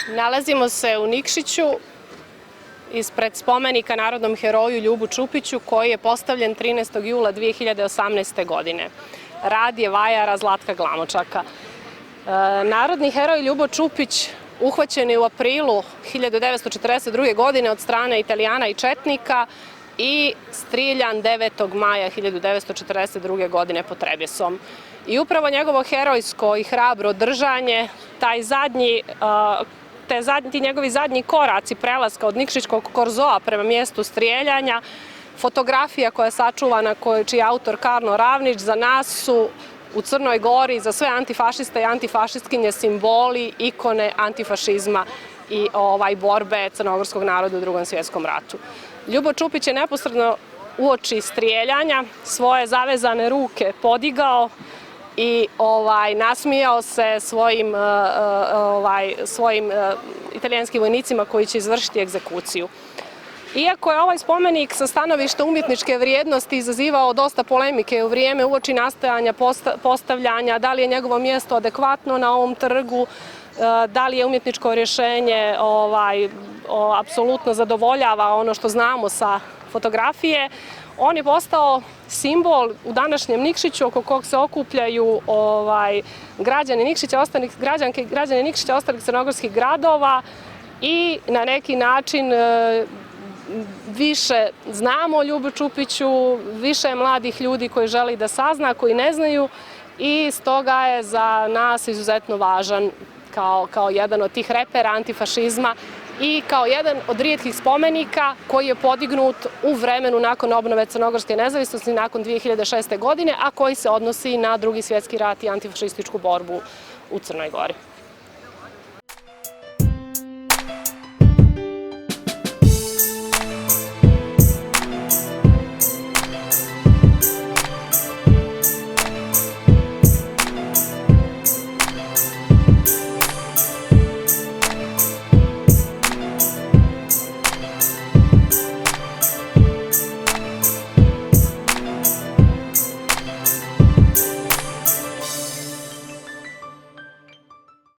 Nalazimo se u Nikšiću ispred spomenika narodnom heroju Ljubu Čupiću koji je postavljen 13. jula 2018. godine. Rad je vajara Zlatka Glamočaka. Narodni heroj Ljubo Čupić uhvaćen je u aprilu 1942. godine od strane Italijana i četnika i striljan 9. maja 1942. godine pod Trebesom. I upravo njegovo herojsko i hrabro držanje, ti njegovi zadnji koraci prelaska od Nikšićkog korzoa prema mjestu strijeljanja, fotografija koja je sačuvana, čiji je autor Karlo Ravnić, za nas su u Crnoj Gori, za sve antifašiste i antifašistkinje, simboli, ikone antifašizma i borbe crnogorskog naroda u Drugom svjetskom ratu. Ljubo Čupić je neposredno uoči strijeljanja svoje zavezane ruke podigao i nasmijao se svojim italijanskim vojnicima koji će izvršiti egzekuciju. Iako je ovaj spomenik sa stanovišta umjetničke vrijednosti izazivao dosta polemike u vrijeme uoči nastajanja postavljanja, da li je njegovo mjesto adekvatno na ovom trgu, da li je umjetničko rješenje apsolutno zadovoljava ono što znamo sa fotografije, on je postao simbol u današnjem Nikšiću oko kog se okupljaju građani Nikšića, ostalih crnogorskih gradova i na neki način više znamo o Ljubu Čupiću, više je mladih ljudi koji želi da sazna, koji ne znaju i stoga je za nas izuzetno važan kao jedan od tih repera antifašizma i kao jedan od rijetkih spomenika koji je podignut u vremenu nakon obnove crnogorske nezavisnosti nakon 2006. godine, a koji se odnosi na Drugi svjetski rat i antifašističku borbu u Crnoj Gori.